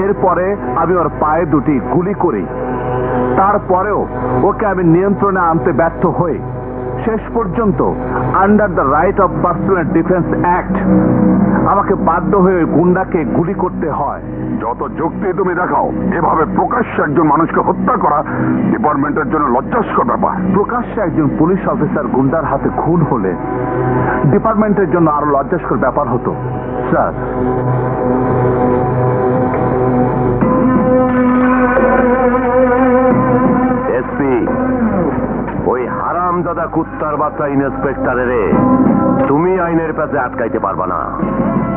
এরপরে আমি ওর পায়ে দুটি গুলি করি। তারপরেও ওকে আমি নিয়ন্ত্রণে আনতে ব্যর্থ হই। শেষ পর্যন্ত under the right of personal defence act আমাকে বাধ্য হয়ে ওই গুন্ডাকে গুলি করতে হয়। যত যুক্তি তুমি দেখাও, এভাবে প্রকাশ্যে একজন মানুষকে হত্যা করা ডিপার্টমেন্টের জন্য লজ্জাস্কর ব্যাপার। প্রকাশ্যে একজন পুলিশ অফিসার গুন্ডার হাতে খুন হলে ডিপার্টমেন্টের জন্য আরো লজ্জাস্কর ব্যাপার হতো স্যার। এসপি, ওই হারামজাদা কুত্তার বাচ্চা ইন্সপেক্টরের তুমি আইনের কাছে আটকাইতে পারবা না।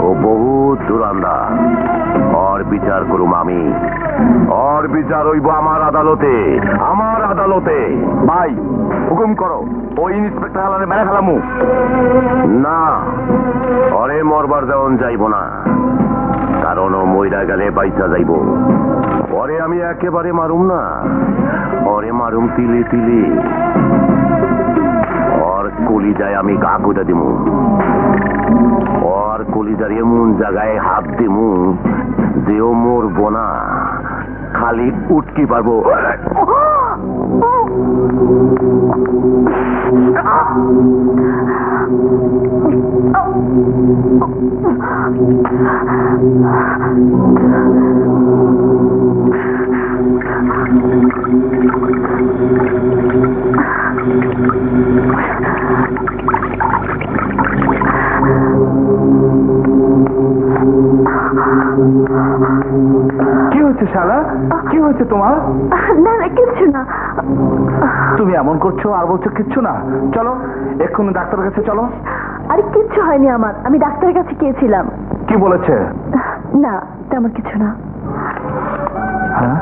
ও বহুত দুরান্দা। ওর বিচার করুম আমি। ওর বিচার হইব আমার আদালতে। আমার আদালতে। ভাই হুকুম করো, ওই ইন্সপেক্টর হালারে মেরে ফেলামু। না, ওরে মরবার দেওয়ান যাইব না, কারণ ও মইরা গেলে বাইচা যাইব। ওরে আমি একেবারে মারুম না, ওরে মারুম তিলে তিলে। ওর কলিজায় আমি গা কুইটা দিমু। ওর কলিজার এমন জায়গায় হাত দিমু যে ও মরব না, খালি উটকি পারবো। কি হচ্ছে শালা? কি হচ্ছে তোমার? না না, কিচ্ছু না। তুমি এমন করছো আর বলছো কিচ্ছু না। চলো এক্ষুনি ডাক্তারের কাছে চলো। আরে কিচ্ছু হয়নি আমার, আমি ডাক্তারের কাছে গিয়েছিলাম। কি বলেছে? না তেমন কিছু না। হ্যাঁ,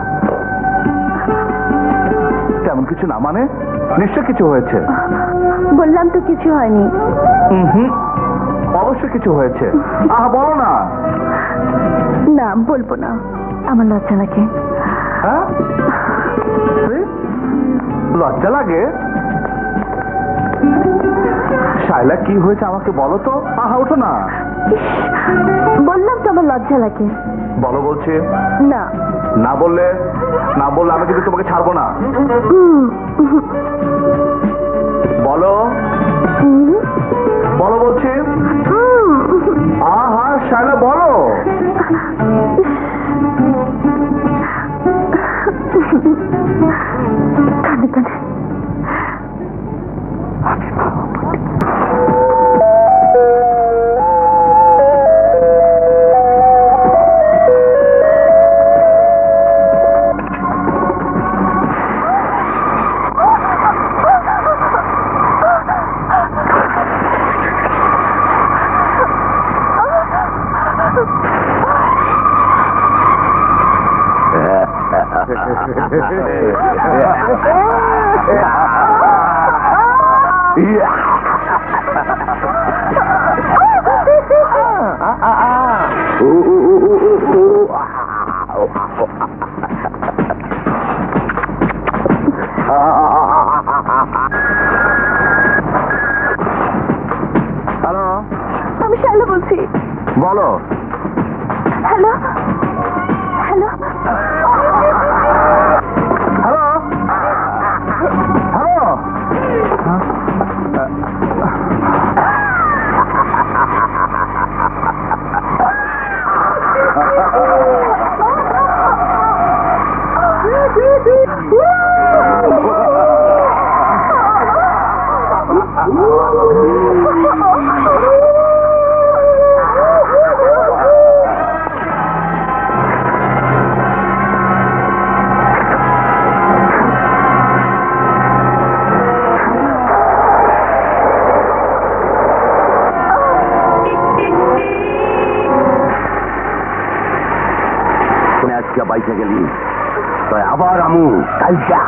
তেমন কিছু না মানে? নিশ্চয় কিছু হয়েছে। বললাম তো কিছু হয়নি। অবশ্যই কিছু হয়েছে। আহা বলো না। না বলবো না, আমার লজ্জা লাগে। হ্যাঁ, লজ্জা লাগে? শায়লা কি হয়েছে আমাকে বলো তো। আহা ওঠো না। বললাম তো আমার লজ্জা লাগে। বলো বলছি। না না বললে আমি কিন্তু তোমাকে ছাড়বো না। বলো বলো বলছি। আহা শায়লা বলো। কানে কানে হ্যালো, আমি শায়লা বলছি। বলো। Hello hello hello hello. বাইচে গেলি তাই আবার আমু কালকা।